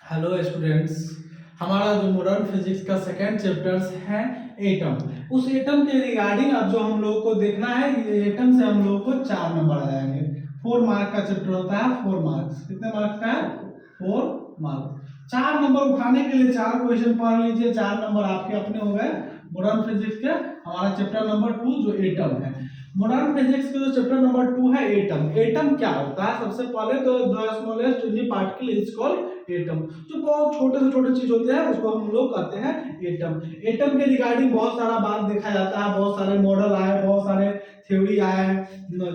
Hello students, हमारा जो modern physics का सेकंड चैप्टर्स है एटम। उस एटम के रिगार्डिंग अब जो हम लोग को देखना है, ये एटम से हम लोग को 4 नंबर आ जाएंगे। 4 मार्क का चैप्टर होता है। 4 मार्क्स कितने मार्क्स का है? 4 मार्क्स। 4 नंबर उठाने के लिए 4 क्वेश्चन पढ़ लीजिए। 4 नंबर आपके अपने हो गए मॉडर्न फिजिक्स के। हमारा चैप्टर नंबर 2 जो एटम है, मॉडर्न फिजिक्स का जो चैप्टर नंबर 2 है एटम। एटम क्या होता है? सबसे पहले तो the smallest unit particle is called atom. जो बहुत छोटे से छोटे चीज होते हैं उसको हम लोग कहते हैं एटम। एटम के रिगार्डिंग बहुत सारा बात देखा जाता है, बहुत सारे मॉडल आए, बहुत सारे थ्योरी आए हैं।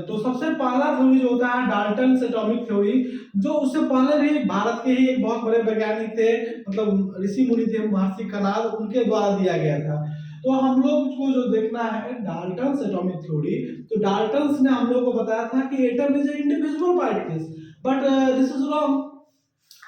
तो सबसे पहला थ्योरी जो होता है डाल्टन एटॉमिक थ्योरी, जो उससे पहले भी भारत के ही एक बहुत बड़े वैज्ञानिक थे, मतलब ऋषि मुनि थे, महर्षि कणाद, उनके द्वारा दिया गया था। तो हम लोग को जो देखना है डाल्टन एटॉमिक थ्योरी, तो डाल्टन ने हम लोग को बताया था कि atom is individual particles, but this is wrong.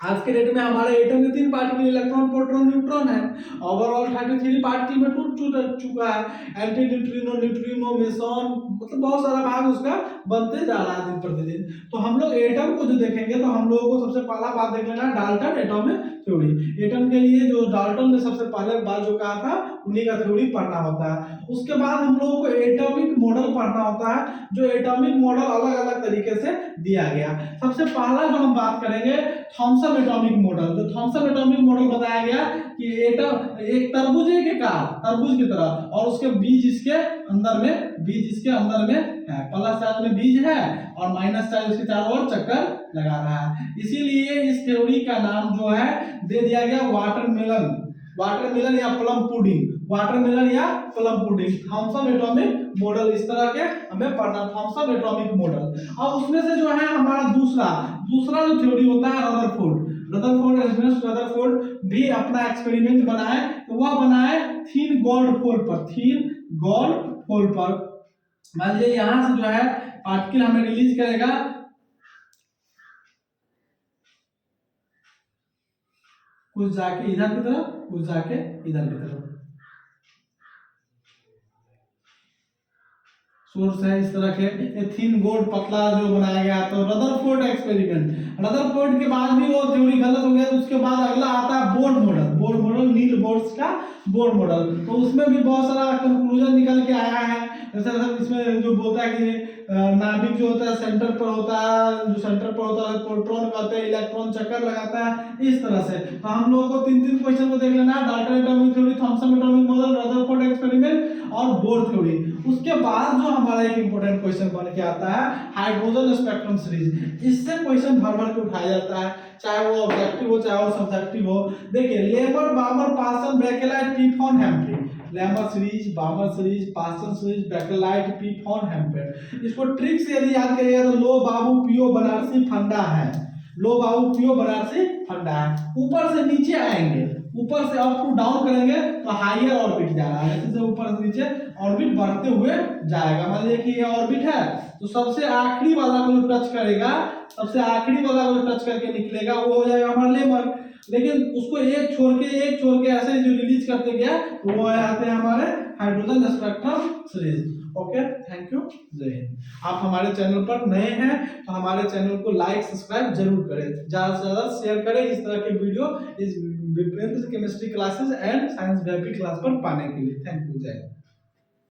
आज के डेट में हमारे एटम के 3 पार्टिकल इलेक्ट्रॉन, प्रोटॉन, न्यूट्रॉन है। ओवरऑल 33 पार्टिकल में टूट चुका है। एंटी न्यूट्रिनो, न्यूट्रिनो, मेसॉन, मतलब बहुत सारा भाग उसका बनते जा रहा है दिन प्रतिदिन। तो हम लोग एटम को जो देखेंगे तो हम लोगों को सबसे पहला बात देख लेना डाल्टन एटॉमिक थ्योरी। एटम के लिए जो डाल्टन ने सबसे पहले बात जो कहा था उन्हीं का थ्योरी पढ़ना होता है। उसके बाद हम लोगों को एटॉमिक मॉडल पढ़ना होता है, जो एटॉमिक मॉडल अलग अलग तरीके से दिया गया। सबसे पहला जो हम बात करेंगे थॉमसन एटॉमिक मॉडल। तो थॉमसन एटॉमिक मॉडल बताया गया कि एटम एक तरबूज के का तरबूज की तरह, और उसके बीज इसके अंदर में है। प्लस चार्ज में बीज है और माइनस चार्ज उसके चारों ओर चक्कर लगा रहा है। इसीलिए इस थ्योरी का नाम जो है दे दिया गया वाटरमेलन या प्लम पुडिंग। वाटरमेलन या plum pudding, Thomson atomic model, इस तरह के हमें पढ़ना थॉमसन एटॉमिक मॉडल। अब उसमें से जो है हमारा दूसरा जो थ्योरी होता है रदरफोर्ड भी अपना एक्सपेरिमेंट बनाए। तो वह बनाए थीन गोल्ड फोल पर। मान लीजिए यहां से जो है पार्टिकल हमें रिलीज करेगा, कुछ जाके इधर की तरफ, कुछ जाके इधर की तरफ। सोर्स है इस तरह के थीन गोल्ड पतला जो बनाया गया। तो रदरफोर्ड एक्सपेरिमेंट, रदरफोर्ड के बाद भी वो थ्योरी गलत हो गया। तो उसके बाद अगला आता है बोर्ड मॉडल, नील बोर्ड्स का बोर्ड मॉडल। तो उसमें भी बहुत सारा कंक्लूजन निकल के आया है। जैसे इसमें जो बोलता है कि नाभिक जो होता है सेंटर पर होता है, जो सेंटर पर होता है प्रोटॉन कहते हैं, इलेक्ट्रॉन चक्कर लगाता है, इस तरह से। तो हम लोगों को 3 क्वेश्चन को देख लेना है, Dalton atomic theory, Thomson atomic model, Rutherford experiment और बोर थ्योरी। उसके बाद जो हमारा एक इंपॉर्टेंट क्वेश्चन बन के आता है हाइड्रोजन स्पेक्ट्रम सीरीज। इससे क्वेश्चन भर के उठाया जाता है, चाहे वो ऑब्जेक्टिव हो चाहे वो सब्जेक्टिव हो। देखिए लेबर, Balmer, Paschen, Brackett, Pfund Humphreys, Lyman series, Balmer series, Paschen series, Brackett, Pfund Humphreys. इसको ट्रिक से यदि याद करिएगा तो लो बाबू पीओ बनारसी फंडा है, लो बाबू पीओ बनारसी फंडा है। ऊपर से नीचे आएंगे, ऊपर से अप टू डाउन करेंगे तो हायर ऑर्बिट जा रहा है, जैसे ऊपर से नीचे ऑर्बिट बढ़ते हुए जाएगा। मान लीजिए कि ये ऑर्बिट है, तो सबसे आखिरी वाला को जो टच करेगा, सबसे आखिरी वाला को जो टच करके निकलेगा वो हो जाएगा हमारा लेमर। लेकिन उसको एक छोड़ के ऐसे जो रिलीज करते गया तो वो आते हैं हमारे hydrogen spectrum series. Okay, thank you, जय हिंद। आप हमारे चैनल पर नए हैं तो हमारे चैनल को लाइक सब्सक्राइब जरूर करें, ज्यादा से ज्यादा शेयर करें इस तरह के वीडियो इस विभिन्न केमिस्ट्री क्लासेस एंड साइंस व्यापी क्लास पर पाने के लिए। थैंक यू, जय हिंद।